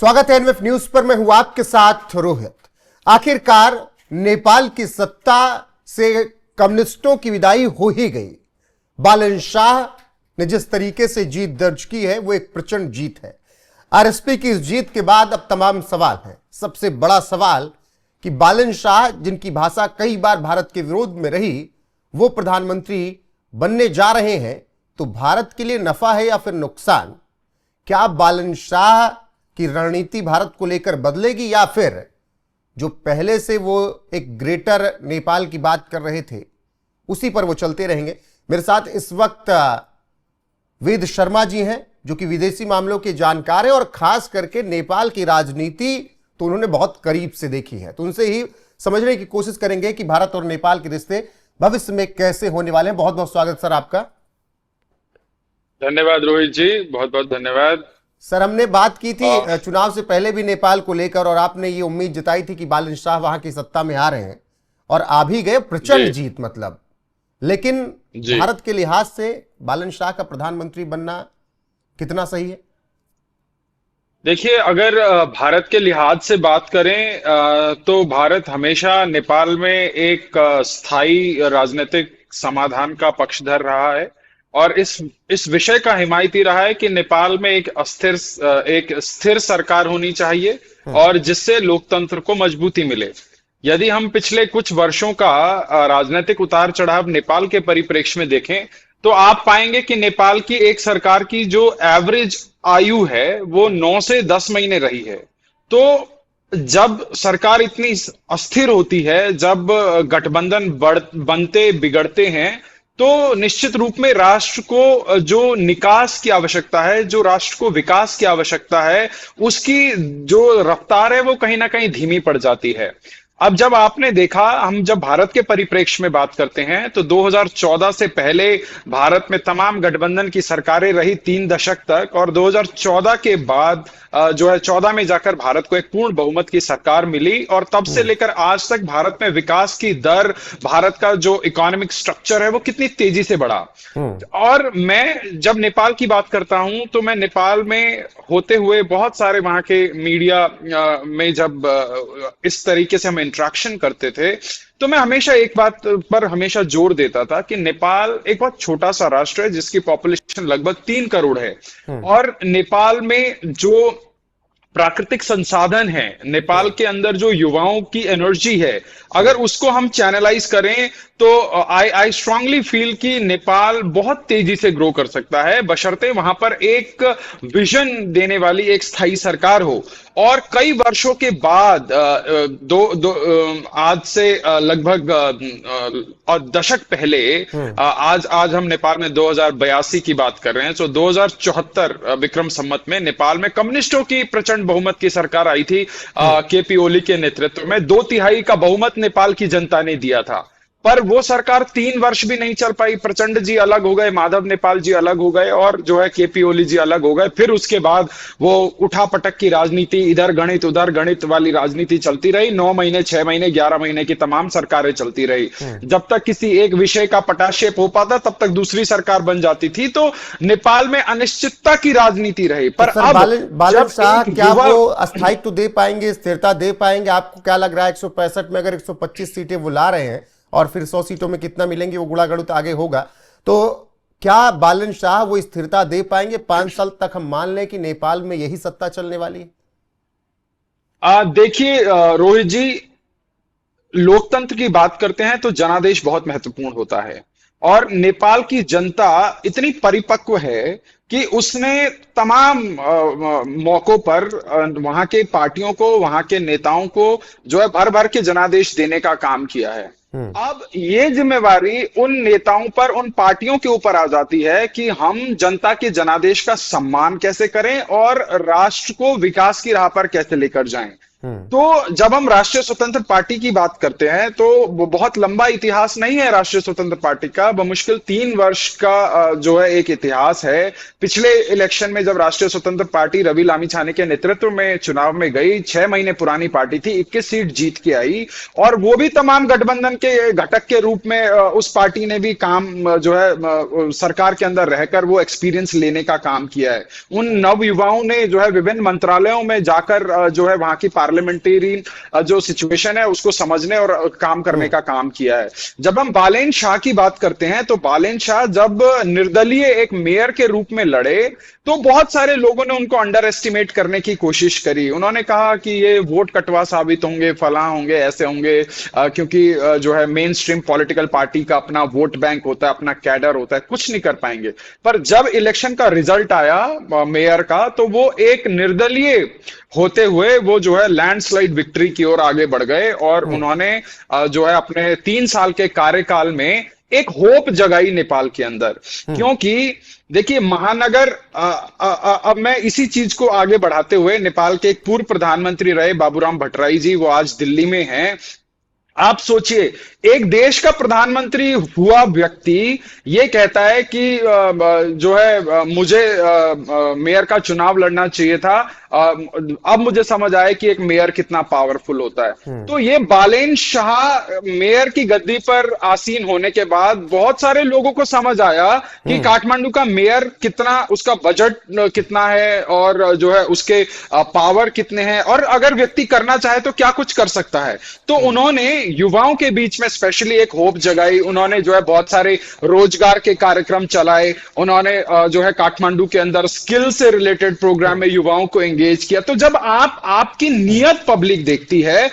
स्वागत है NF news पर। मैं हूं आपके साथ रोहित। आखिरकार नेपाल की सत्ता से कम्युनिस्टों की विदाई हो ही गई। बालन शाह ने जिस तरीके से जीत दर्ज की है वो एक प्रचंड जीत है। आरएसपी की इस जीत के बाद अब तमाम सवाल हैं। सबसे बड़ा सवाल कि बालन शाह, जिनकी भाषा कई बार भारत के विरोध में रही, वो प्रधानमंत्री बनने जा रहे हैं, तो भारत के लिए नफा है या फिर नुकसान? क्या बालन शाह की रणनीति भारत को लेकर बदलेगी या फिर जो पहले से वो एक ग्रेटर नेपाल की बात कर रहे थे उसी पर वो चलते रहेंगे? मेरे साथ इस वक्त वेद शर्मा जी हैं जो कि विदेशी मामलों के जानकार हैं और खास करके नेपाल की राजनीति तो उन्होंने बहुत करीब से देखी है, तो उनसे ही समझने की कोशिश करेंगे कि भारत और नेपाल के रिश्ते भविष्य में कैसे होने वाले हैं। बहुत बहुत स्वागत सर आपका। धन्यवाद रोहित जी, बहुत बहुत धन्यवाद। सर, हमने बात की थी चुनाव से पहले भी नेपाल को लेकर और आपने ये उम्मीद जताई थी कि बालन शाह वहां की सत्ता में आ रहे हैं और आ भी गए, प्रचंड जीत मतलब। लेकिन भारत के लिहाज से बालन शाह का प्रधानमंत्री बनना कितना सही है? देखिए, अगर भारत के लिहाज से बात करें तो भारत हमेशा नेपाल में एक स्थायी राजनीतिक समाधान का पक्षधर रहा है और इस विषय का हिमायती रहा है कि नेपाल में एक स्थिर सरकार होनी चाहिए और जिससे लोकतंत्र को मजबूती मिले। यदि हम पिछले कुछ वर्षों का राजनीतिक उतार चढ़ाव नेपाल के परिप्रेक्ष्य में देखें तो आप पाएंगे कि नेपाल की एक सरकार की जो एवरेज आयु है वो 9 से 10 महीने रही है। तो जब सरकार इतनी अस्थिर होती है, जब गठबंधन बनते बिगड़ते हैं, तो निश्चित रूप में राष्ट्र को जो निकास की आवश्यकता है, जो राष्ट्र को विकास की आवश्यकता है, उसकी जो रफ्तार है वो कहीं ना कहीं धीमी पड़ जाती है। अब जब आपने देखा, हम जब भारत के परिप्रेक्ष्य में बात करते हैं तो 2014 से पहले भारत में तमाम गठबंधन की सरकारें रही 3 दशक तक, और 2014 के बाद जो है 14 में जाकर भारत को एक पूर्ण बहुमत की सरकार मिली और तब से लेकर आज तक भारत में विकास की दर, भारत का जो इकोनॉमिक स्ट्रक्चर है वो कितनी तेजी से बढ़ा। और मैं जब नेपाल की बात करता हूं तो मैं नेपाल में होते हुए बहुत सारे वहां के मीडिया में जब इस तरीके से हम इंटरेक्शन करते थे तो मैं हमेशा एक बात पर हमेशा जोर देता था कि नेपाल एक बहुत छोटा सा राष्ट्र है जिसकी पॉपुलेशन लगभग 3 करोड़ है और नेपाल में जो प्राकृतिक संसाधन है, नेपाल के अंदर जो युवाओं की एनर्जी है, अगर उसको हम चैनलाइज करें तो आई स्ट्रांगली फील कि नेपाल बहुत तेजी से ग्रो कर सकता है, बशर्ते वहां पर एक विजन देने वाली एक स्थायी सरकार हो। और कई वर्षों के बाद आज से लगभग दशक पहले आज हम नेपाल में 2082 की बात कर रहे हैं, तो 2074 विक्रम संवत में नेपाल में कम्युनिस्टों की प्रचंड बहुमत की सरकार आई थी केपी ओली के नेतृत्व में। 2/3 का बहुमत नेपाल की जनता ने दिया था, पर वो सरकार 3 वर्ष भी नहीं चल पाई। प्रचंड जी अलग हो गए, माधव नेपाल जी अलग हो गए और जो है केपी ओली जी अलग हो गए। फिर उसके बाद वो उठापटक की राजनीति, इधर गणित उधर गणित वाली राजनीति चलती रही। 9 महीने 6 महीने 11 महीने की तमाम सरकारें चलती रही। जब तक किसी एक विषय का पटाक्षेप हो पाता तब तक दूसरी सरकार बन जाती थी। तो नेपाल में अनिश्चितता की राजनीति रही। पर अब बालन शाह क्या वो अस्थायित्व दे पाएंगे, स्थिरता दे पाएंगे? आपको क्या लग रहा है 165 में अगर 125 सीटें वो ला रहे हैं और फिर 100 सीटों में कितना मिलेंगे वो गुणा गणित आगे होगा, तो क्या बालन शाह वो स्थिरता दे पाएंगे? 5 साल तक हम मान लें कि नेपाल में यही सत्ता चलने वाली है? देखिए रोहित जी, लोकतंत्र की बात करते हैं तो जनादेश बहुत महत्वपूर्ण होता है और नेपाल की जनता इतनी परिपक्व है कि उसने तमाम मौकों पर वहां के पार्टियों को, वहां के नेताओं को जो है भर भर के जनादेश देने का काम किया है। अब ये जिम्मेवारी उन नेताओं पर, उन पार्टियों के ऊपर आ जाती है कि हम जनता के जनादेश का सम्मान कैसे करें और राष्ट्र को विकास की राह पर कैसे लेकर जाएं। तो जब हम राष्ट्रीय स्वतंत्र पार्टी की बात करते हैं तो वो बहुत लंबा इतिहास नहीं है राष्ट्रीय स्वतंत्र पार्टी का, बमुश्किल 3 वर्ष का जो है एक इतिहास है। पिछले इलेक्शन में जब राष्ट्रीय स्वतंत्र पार्टी रवि लामिछाने के नेतृत्व में चुनाव में गई, 6 महीने पुरानी पार्टी थी, 21 सीट जीत के आई, और वो भी तमाम गठबंधन के घटक के रूप में उस पार्टी ने भी काम जो है सरकार के अंदर रहकर वो एक्सपीरियंस लेने का काम किया है। उन नव युवाओं ने जो है विभिन्न मंत्रालयों में जाकर जो है वहां की पार्लियामेंटेरी जो सिचुएशन है उसको समझने और काम करने का काम किया है। जब हम बालेन शाह की बात करते हैं तो बालेन शाह जब निर्दलीय एक मेयर के रूप में लड़े तो बहुत सारे लोगों ने उनको अंडर एस्टिमेट करने की कोशिश करी। उन्होंने कहा कि ये वोट कटवा साबित होंगे, फलां होंगे, ऐसे होंगे, क्योंकि जो है मेन स्ट्रीम पॉलिटिकल पार्टी का अपना वोट बैंक होता है, अपना कैडर होता है, कुछ नहीं कर पाएंगे। पर जब इलेक्शन का रिजल्ट आया मेयर का तो वो एक निर्दलीय होते हुए वो जो है लैंडस्लाइड विक्ट्री की ओर आगे बढ़ गए और उन्होंने जो है अपने 3 साल के कार्यकाल में एक होप जगाई नेपाल के अंदर। क्योंकि देखिए महानगर अब मैं इसी चीज को आगे बढ़ाते हुए, नेपाल के एक पूर्व प्रधानमंत्री रहे बाबूराम भट्टराई जी, वो आज दिल्ली में हैं। आप सोचिए एक देश का प्रधानमंत्री हुआ व्यक्ति ये कहता है कि जो है मुझे मेयर का चुनाव लड़ना चाहिए था, अब मुझे समझ आया कि एक मेयर कितना पावरफुल होता है। तो ये बालेन शाह मेयर की गद्दी पर आसीन होने के बाद बहुत सारे लोगों को समझ आया कि काठमांडू का मेयर कितना, उसका बजट कितना है और जो है उसके पावर कितने हैं और अगर व्यक्ति करना चाहे तो क्या कुछ कर सकता है। तो उन्होंने युवाओं के बीच में स्पेशली एक होप जगाई। उन्होंने जो है बहुत सारे रोजगार के कार्यक्रम चलाए, उन्होंने जो है काठमांडू के अंदर स्किल से रिलेटेड प्रोग्राम में युवाओं को एंगेज किया। तो जब आपकी नियत पब्लिक देखती है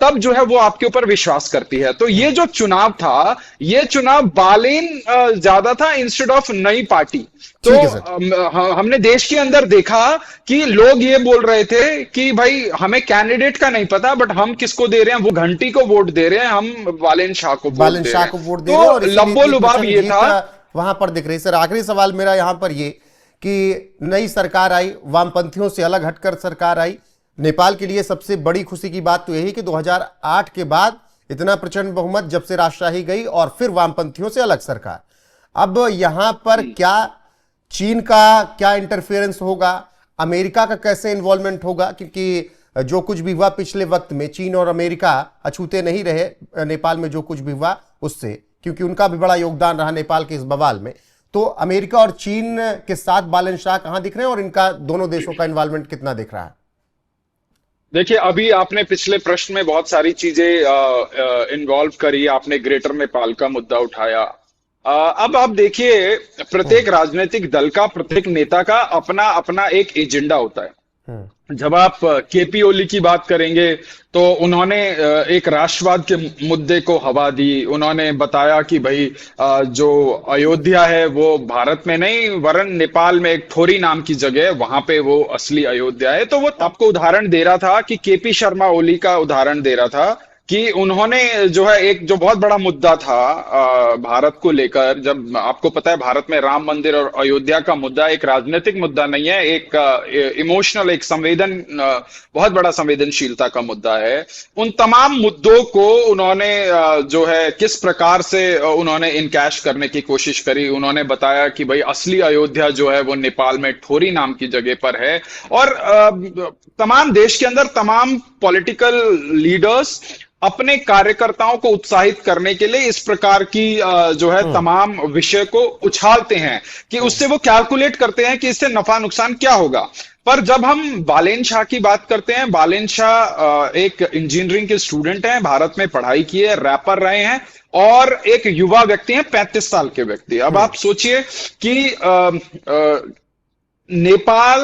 तब जो है वो आपके ऊपर विश्वास करती है। तो ये जो चुनाव था, ये चुनाव बालेन ज्यादा था इंस्टेड ऑफ नई पार्टी। तो हमने देश के अंदर देखा कि लोग ये बोल रहे थे कि भाई हमें कैंडिडेट का नहीं पता, बट हम किसको दे रहे हैं, वो घंटी को वोट दे रहे हैं, हम बालेन शाह को वोट दे रहे हैं। तो लब्बो लुबाब ये था वहां पर दिख रही। सर आखिरी सवाल मेरा यहां पर ये कि नई सरकार आई, वामपंथियों से अलग हटकर सरकार आई। नेपाल के लिए सबसे बड़ी खुशी की बात तो यही कि 2008 के बाद इतना प्रचंड बहुमत जब से राजशाही गई और फिर वामपंथियों से अलग सरकार। अब यहां पर क्या चीन का क्या इंटरफेरेंस होगा, अमेरिका का कैसे इन्वॉल्वमेंट होगा, क्योंकि जो कुछ भी हुआ पिछले वक्त में चीन और अमेरिका अछूते नहीं रहे नेपाल में जो कुछ भी हुआ उससे, क्योंकि उनका भी बड़ा योगदान रहा नेपाल के इस बवाल में। तो अमेरिका और चीन के साथ बालेन शाह कहां दिख रहे हैं और इनका दोनों देशों का इन्वॉल्वमेंट कितना दिख रहा है? देखिए अभी आपने पिछले प्रश्न में बहुत सारी चीजें इन्वॉल्व करी, आपने ग्रेटर नेपाल का मुद्दा उठाया। अब आप देखिए प्रत्येक राजनीतिक दल का, प्रत्येक नेता का अपना अपना एक एजेंडा होता है। जब आप केपी ओली की बात करेंगे तो उन्होंने एक राष्ट्रवाद के मुद्दे को हवा दी। उन्होंने बताया कि भाई जो अयोध्या है वो भारत में नहीं वरन नेपाल में एक थोरी नाम की जगह है, वहां पे वो असली अयोध्या है। तो वो आपको उदाहरण दे रहा था कि केपी शर्मा ओली का उदाहरण दे रहा था कि उन्होंने जो है एक जो बहुत बड़ा मुद्दा था भारत को लेकर, जब आपको पता है भारत में राम मंदिर और अयोध्या का मुद्दा एक राजनीतिक मुद्दा नहीं है, एक इमोशनल, एक बहुत बड़ा संवेदनशीलता का मुद्दा है। उन तमाम मुद्दों को उन्होंने जो है किस प्रकार से उन्होंने इनकैश करने की कोशिश करी। उन्होंने बताया कि भाई असली अयोध्या जो है वो नेपाल में ठोरी नाम की जगह पर है। और तमाम देश के अंदर तमाम पॉलिटिकल लीडर्स अपने कार्यकर्ताओं को उत्साहित करने के लिए इस प्रकार की जो है तमाम विषय को उछालते हैं कि उससे वो कैलकुलेट करते हैं कि इससे नफा नुकसान क्या होगा। पर जब हम बालेन शाह की बात करते हैं, बालेन शाह एक इंजीनियरिंग के स्टूडेंट हैं, भारत में पढ़ाई की है, रैपर रहे हैं और एक युवा व्यक्ति हैं, 35 साल के व्यक्ति। अब आप सोचिए कि नेपाल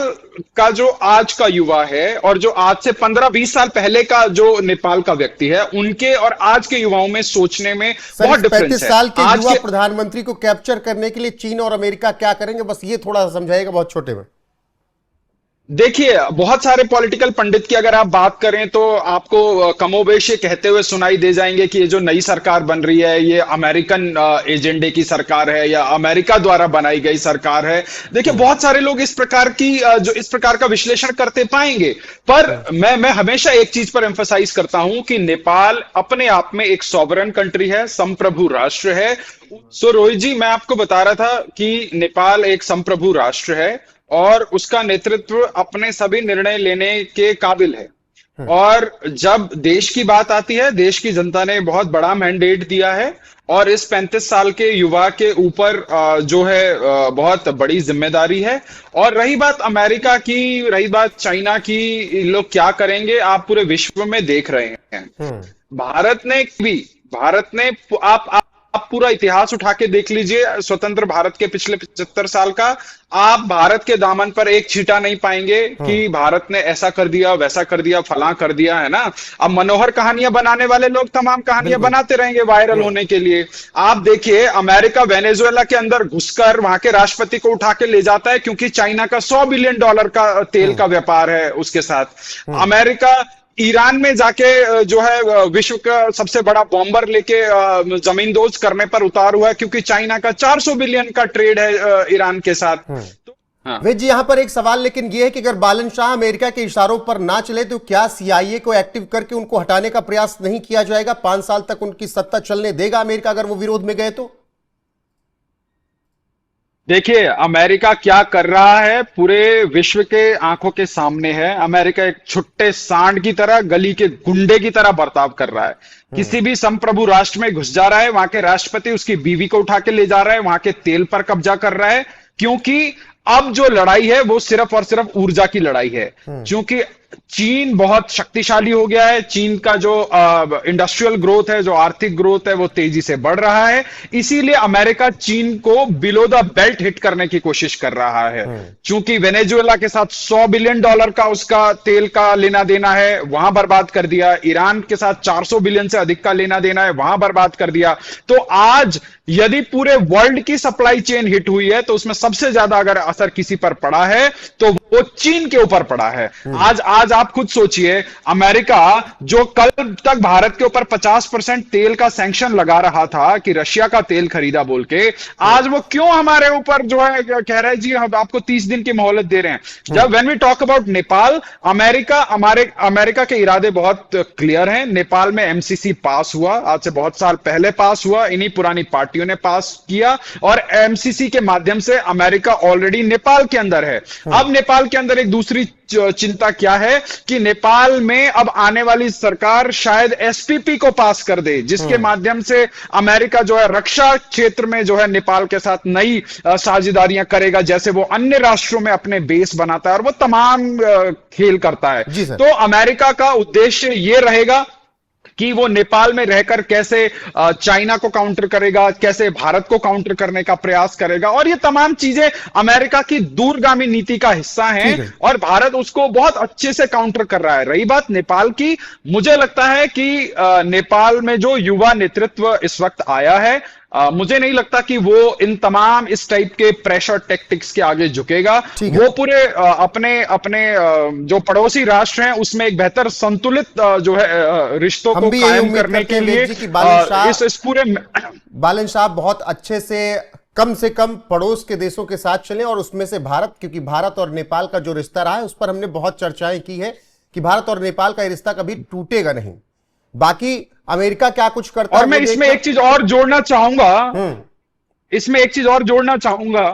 का जो आज का युवा है और जो आज से 15-20 साल पहले का जो नेपाल का व्यक्ति है, उनके और आज के युवाओं में सोचने में बहुत डिफरेंस है। 35 साल के युवा प्रधानमंत्री को कैप्चर करने के लिए चीन और अमेरिका क्या करेंगे, बस ये थोड़ा सा समझाइएगा बहुत छोटे में। देखिए, बहुत सारे पॉलिटिकल पंडित की अगर आप बात करें तो आपको कमोबेश ये कहते हुए सुनाई दे जाएंगे कि ये जो नई सरकार बन रही है ये अमेरिकन एजेंडे की सरकार है या अमेरिका द्वारा बनाई गई सरकार है। देखिए, बहुत सारे लोग इस प्रकार की जो इस प्रकार का विश्लेषण करते पाएंगे। पर मैं हमेशा एक चीज पर एम्फसाइज करता हूं कि नेपाल अपने आप में एक सॉवरन कंट्री है, संप्रभु राष्ट्र है। सो रोहित जी, मैं आपको बता रहा था कि नेपाल एक संप्रभु राष्ट्र है और उसका नेतृत्व अपने सभी निर्णय लेने के काबिल है। और जब देश की बात आती है, देश की जनता ने बहुत बड़ा मैंडेट दिया है और इस 35 साल के युवा के ऊपर जो है बहुत बड़ी जिम्मेदारी है। और रही बात अमेरिका की, रही बात चाइना की, ये लोग क्या करेंगे आप पूरे विश्व में देख रहे हैं। भारत ने आप पूरा इतिहास उठा के देख लीजिए, स्वतंत्र भारत के पिछले 75 साल का। आप भारत के दामन पर एक छींटा नहीं पाएंगे कि भारत ने ऐसा कर दिया, वैसा कर दिया, फलां कर दिया, है ना। अब मनोहर कहानियां बनाने वाले लोग तमाम कहानियां बनाते रहेंगे वायरल होने के लिए। आप देखिए, अमेरिका वेनेजुएला के अंदर घुसकर वहां के राष्ट्रपति को उठा के ले जाता है क्योंकि चाइना का $100 बिलियन का तेल का व्यापार है उसके साथ। अमेरिका ईरान में जाके जो है विश्व का सबसे बड़ा बॉम्बर लेके जमींदोज करने पर उतार हुआ है क्योंकि चाइना का 400 बिलियन का ट्रेड है ईरान के साथ। तो हाँ। वेद जी, यहां पर एक सवाल लेकिन यह है कि अगर बालन शाह अमेरिका के इशारों पर ना चले तो क्या सीआईए को एक्टिव करके उनको हटाने का प्रयास नहीं किया जाएगा? 5 साल तक उनकी सत्ता चलने देगा अमेरिका अगर वो विरोध में गए तो? देखिए, अमेरिका क्या कर रहा है पूरे विश्व के आंखों के सामने है। अमेरिका एक छुट्टे सांड की तरह, गली के गुंडे की तरह बर्ताव कर रहा है। किसी भी संप्रभु राष्ट्र में घुस जा रहा है, वहां के राष्ट्रपति उसकी बीवी को उठा के ले जा रहा है, वहां के तेल पर कब्जा कर रहा है। क्योंकि अब जो लड़ाई है वो सिर्फ और सिर्फ ऊर्जा की लड़ाई है। क्योंकि चीन बहुत शक्तिशाली हो गया है। चीन का जो इंडस्ट्रियल ग्रोथ है, जो आर्थिक ग्रोथ है, वो तेजी से बढ़ रहा है। इसीलिए अमेरिका चीन को बिलो द बेल्ट हिट करने की कोशिश कर रहा है। क्योंकि वेनेजुएला के साथ $100 बिलियन का उसका तेल का लेना देना है, वहां बर्बाद कर दिया। ईरान के साथ 400 बिलियन से अधिक का लेना देना है, वहां बर्बाद कर दिया। तो आज यदि पूरे वर्ल्ड की सप्लाई चेन हिट हुई है तो उसमें सबसे ज्यादा अगर असर किसी पर पड़ा है तो वो चीन के ऊपर पड़ा है। आज आप खुद सोचिए, अमेरिका जो कल तक भारत के ऊपर 50% तेल का सैंक्शन लगा रहा था कि रशिया का तेल खरीदा बोल के, आज वो क्यों हमारे ऊपर जो है कह रहा है जी हम आपको 30 दिन की मोहलत दे रहे हैं। जब when we talk about Nepal, America के इरादे बहुत क्लियर हैं। नेपाल में एमसीसी पास हुआ, आज से बहुत साल पहले पास हुआ, इन्हीं पुरानी पार्टियों ने पास किया और एमसीसी के माध्यम से अमेरिका ऑलरेडी नेपाल के अंदर है। अब नेपाल के अंदर एक दूसरी चिंता क्या है कि नेपाल में अब आने वाली सरकार शायद एसपीपी को पास कर दे, जिसके माध्यम से अमेरिका जो है रक्षा क्षेत्र में जो है नेपाल के साथ नई साझेदारियां करेगा, जैसे वो अन्य राष्ट्रों में अपने बेस बनाता है और वो तमाम खेल करता है। तो अमेरिका का उद्देश्य ये रहेगा कि वो नेपाल में रहकर कैसे चाइना को काउंटर करेगा, कैसे भारत को काउंटर करने का प्रयास करेगा। और ये तमाम चीजें अमेरिका की दूरगामी नीति का हिस्सा हैं और भारत उसको बहुत अच्छे से काउंटर कर रहा है। रही बात नेपाल की, मुझे लगता है कि नेपाल में जो युवा नेतृत्व इस वक्त आया है, मुझे नहीं लगता कि वो इन तमाम इस टाइप के प्रेशर टैक्टिक्स के आगे झुकेगा। वो पूरे अपने जो पड़ोसी राष्ट्र हैं उसमें एक बेहतर संतुलित जो है रिश्तों को कायम करने के लिए इस पूरे बालन शाह बहुत अच्छे से कम पड़ोस के देशों के साथ चले और उसमें से भारत, क्योंकि भारत और नेपाल का जो रिश्ता रहा है उस पर हमने बहुत चर्चाएं की है कि भारत और नेपाल का रिश्ता कभी टूटेगा नहीं। बाकी अमेरिका क्या कुछ करता है। और मैं इसमें एक चीज और जोड़ना चाहूंगा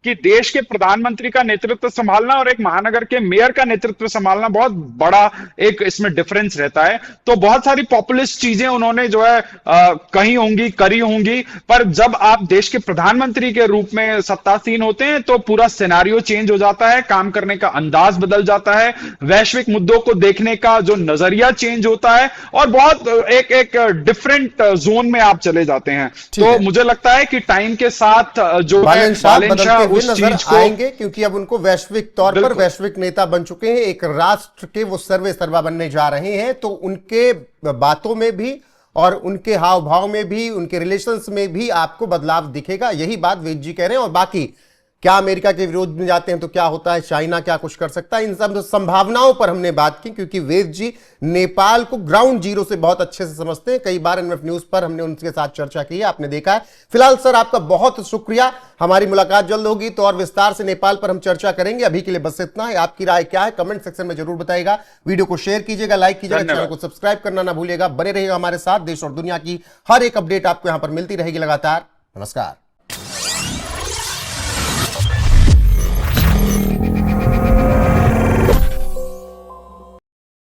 कि देश के प्रधानमंत्री का नेतृत्व संभालना और एक महानगर के मेयर का नेतृत्व संभालना बहुत बड़ा एक इसमें डिफरेंस रहता है। तो बहुत सारी पॉपुलिस्ट चीजें उन्होंने जो है कही होंगी, करी होंगी, पर जब आप देश के प्रधानमंत्री के रूप में सत्तासीन होते हैं तो पूरा सिनेरियो चेंज हो जाता है, काम करने का अंदाज बदल जाता है, वैश्विक मुद्दों को देखने का जो नजरिया चेंज होता है और बहुत एक डिफरेंट जोन में आप चले जाते हैं। तो मुझे लगता है कि टाइम के साथ जो बालन शाह उस नजर आएंगे, क्योंकि अब उनको वैश्विक तौर पर वैश्विक नेता बन चुके हैं, एक राष्ट्र के वो सर्वे सर्वा बनने जा रहे हैं। तो उनके बातों में भी और उनके हाव भाव में भी, उनके रिलेशंस में भी आपको बदलाव दिखेगा। यही बात वेद जी कह रहे हैं। और बाकी क्या अमेरिका के विरोध में जाते हैं तो क्या होता है, चाइना क्या कुछ कर सकता है, इन सब संभावनाओं पर हमने बात की, क्योंकि वेद जी नेपाल को ग्राउंड जीरो से बहुत अच्छे से समझते हैं। कई बार एनएफ न्यूज पर हमने उनके साथ चर्चा की है, आपने देखा है। फिलहाल सर आपका बहुत शुक्रिया, हमारी मुलाकात जल्द होगी तो और विस्तार से नेपाल पर हम चर्चा करेंगे। अभी के लिए बस इतना है। आपकी राय क्या है कमेंट सेक्शन में जरूर बताइएगा। वीडियो को शेयर कीजिएगा, लाइक कीजिएगा, चैनल को सब्सक्राइब करना ना भूलिएगा। बने रहिएगा हमारे साथ, देश और दुनिया की हर एक अपडेट आपको यहां पर मिलती रहेगी लगातार। नमस्कार।